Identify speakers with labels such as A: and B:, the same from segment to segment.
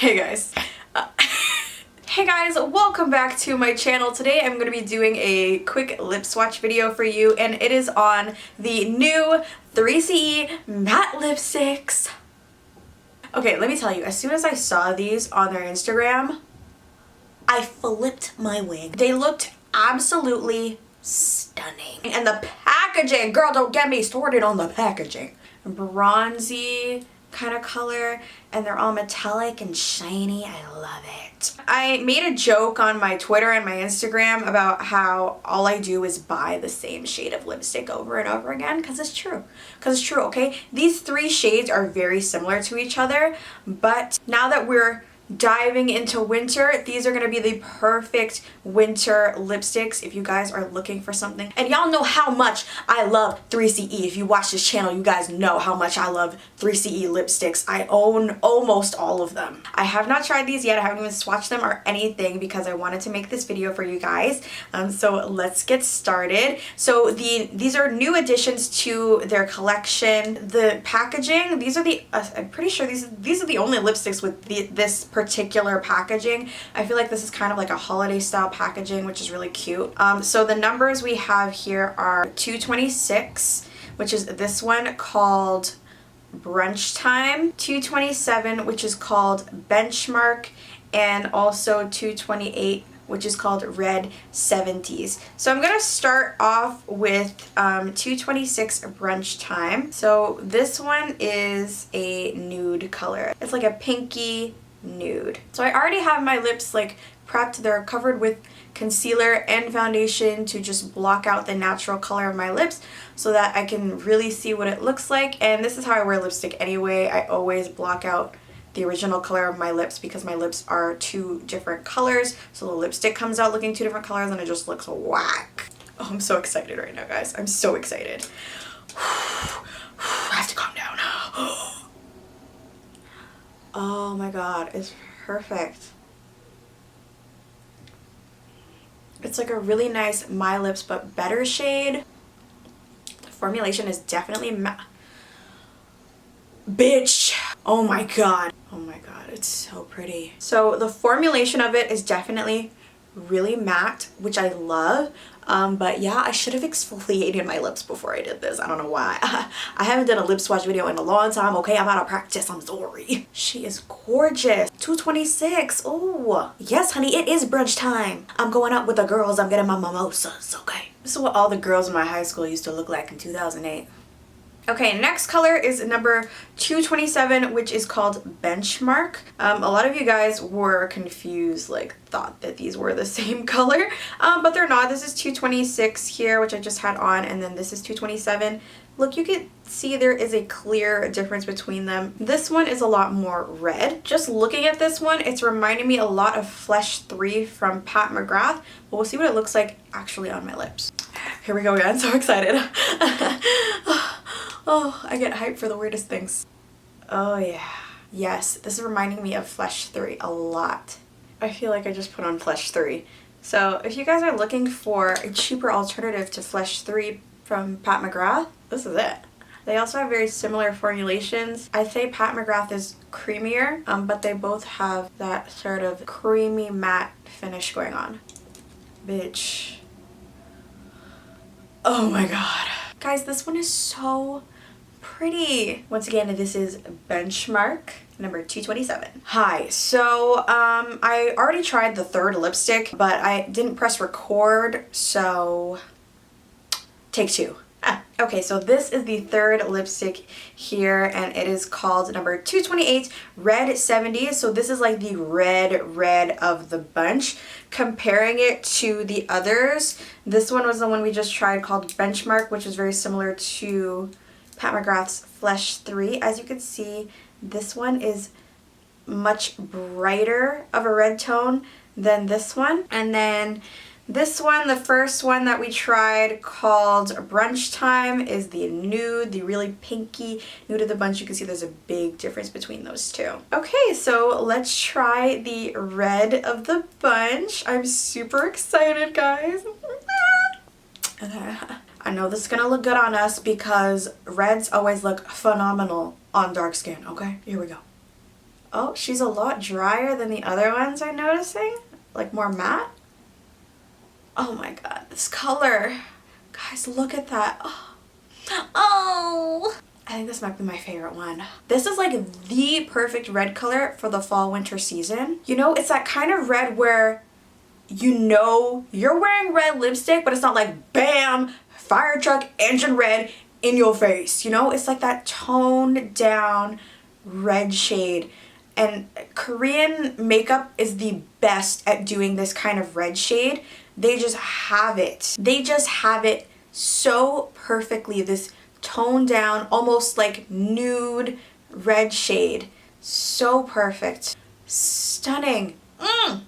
A: Hey guys. Hey guys, welcome back to my channel. Today I'm going to be doing a quick lip swatch video for you, and it is on the new 3CE matte lipsticks. Okay, let me tell you, as soon as I saw these on their Instagram, I flipped my wig. They looked absolutely stunning. And the packaging, girl, don't get me started on the packaging. Bronzy kind of color, and they're all metallic and shiny. I love it. I made a joke on my Twitter and my Instagram about how all I do is buy the same shade of lipstick over and over again, because it's true. Okay? These three shades are very similar to each other, but now that we're diving into winter, these are going to be the perfect winter lipsticks if you guys are looking for something. And y'all know how much I love 3CE. If you watch this channel, you guys know how much I love 3CE lipsticks. I own almost all of them. I have not tried these yet. I haven't even swatched them or anything because I wanted to make this video for you guys. So let's get started. So these are new additions to their collection. The packaging, these are the I'm pretty sure these are the only lipsticks with this particular packaging. I feel like this is kind of like a holiday style packaging, which is really cute. So the numbers we have here are 226, which is this one called Brunch Time, 227, which is called Benchmark, and also 228, which is called Red 70s. So I'm gonna start off with 226 Brunch Time. So this one is a nude color. It's like a pinky nude. So I already have my lips like prepped. They're covered with concealer and foundation to just block out the natural color of my lips so that I can really see what it looks like. And this is how I wear lipstick anyway. I always block out the original color of my lips because my lips are two different colors, so the lipstick comes out looking two different colors and it just looks whack. Oh, I'm so excited right now, guys. I'm so excited. I have to calm down. Oh my god, it's perfect. It's like a really nice My Lips But Better shade. The formulation is definitely bitch. Oh my god. Oh my god, it's so pretty. So the formulation of it is definitely really matte, which I love. But yeah, I should have exfoliated my lips before I did this. I don't know why. I haven't done a lip swatch video in a long time, okay? I'm out of practice. I'm sorry. She is gorgeous. 226. Oh, yes, honey, it is brunch time. I'm going out with the girls. I'm getting my mimosas, okay? This is what all the girls in my high school used to look like in 2008. Okay, next color is number 227, which is called Benchmark. A lot of you guys were confused, like thought that these were the same color, but they're not. This is 226 here, which I just had on, and then this is 227. Look, you can see there is a clear difference between them. This one is a lot more red. Just looking at this one, it's reminding me a lot of Flesh 3 from Pat McGrath, but we'll see what it looks like actually on my lips. Here we go again, I'm so excited. Oh, I get hyped for the weirdest things. Oh yeah. Yes, this is reminding me of Flesh 3 a lot. I feel like I just put on Flesh 3. So if you guys are looking for a cheaper alternative to Flesh 3 from Pat McGrath, this is it. They also have very similar formulations. I'd say Pat McGrath is creamier, but they both have that sort of creamy matte finish going on. Bitch. Oh my god. Guys, this one is so pretty. Once again, this is Benchmark number 227. Hi, so I already tried the third lipstick, but I didn't press record, so take two. Okay, so this is the third lipstick here, and it is called number 228 Red 70s. So this is like the red of the bunch. Comparing it to the others, this one was the one we just tried called Benchmark, which is very similar to Pat McGrath's Flesh 3. As you can see, this one is much brighter of a red tone than this one. And then this one, the first one that we tried called Brunch Time, is the nude, the really pinky nude of the bunch. You can see there's a big difference between those two. Okay, so let's try the red of the bunch. I'm super excited, guys. Okay. I know this is gonna look good on us because reds always look phenomenal on dark skin, okay? Here we go. Oh, she's a lot drier than the other ones I'm noticing. Like more matte. Oh my god, this color. Guys, look at that. Oh. Oh. I think this might be my favorite one. This is like the perfect red color for the fall winter season. You know, it's that kind of red where you know you're wearing red lipstick, but it's not like bam, fire truck engine red in your face. You know, it's like that toned down red shade. And Korean makeup is the best at doing this kind of red shade. They just have it. They just have it so perfectly. This toned down, almost like nude red shade. So perfect. Stunning. Yeah.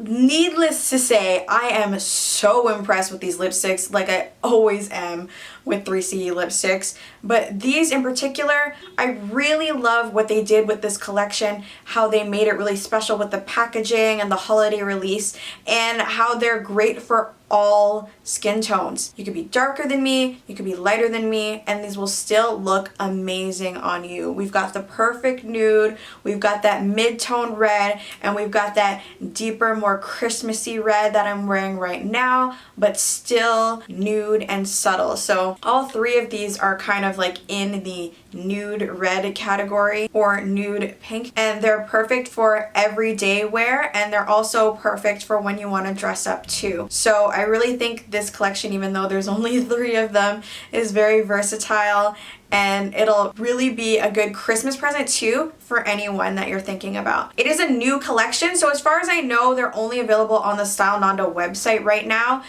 A: Needless to say, I am so impressed with these lipsticks, like I always am with 3CE lipsticks. But these in particular, I really love what they did with this collection, how they made it really special with the packaging and the holiday release, and how they're great for all skin tones. You could be darker than me, you could be lighter than me, and these will still look amazing on you. We've got the perfect nude, we've got that mid-tone red, and we've got that deeper, more Christmassy red that I'm wearing right now, but still nude and subtle. So all three of these are kind of like in the nude red category or nude pink, and they're perfect for everyday wear, and they're also perfect for when you want to dress up too. So I really think this collection, even though there's only 3 of them, is very versatile, and it'll really be a good Christmas present too for anyone that you're thinking about. It is a new collection, so as far as I know, they're only available on the Style Nando website right now.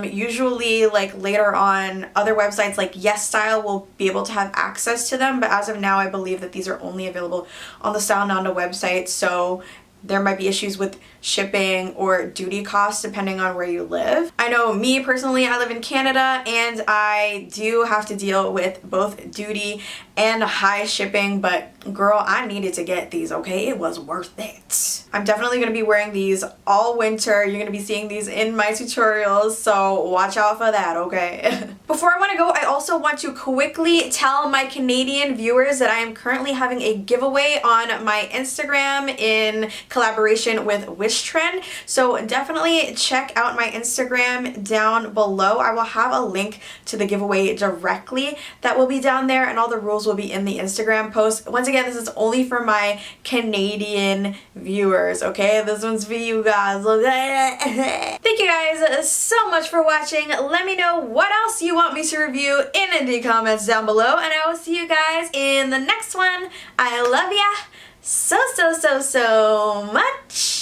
A: Usually like later on, other websites like Yes Style will be able to have access to them, but as of now, I believe that these are only available on the Style Nando website, so there might be issues with shipping or duty costs depending on where you live. I know me personally, I live in Canada, and I do have to deal with both duty and high shipping, but girl, I needed to get these, okay? It was worth it. I'm definitely going to be wearing these all winter. You're going to be seeing these in my tutorials, so watch out for that, okay? Before I want to go, I also want to quickly tell my Canadian viewers that I am currently having a giveaway on my Instagram in collaboration with Trend. So definitely check out my Instagram down below. I will have a link to the giveaway directly that will be down there, and all the rules will be in the Instagram post. Once again, this is only for my Canadian viewers, okay? This one's for you guys. Thank you guys so much for watching. Let me know what else you want me to review in the comments down below, and I will see you guys in the next one. I love ya so much.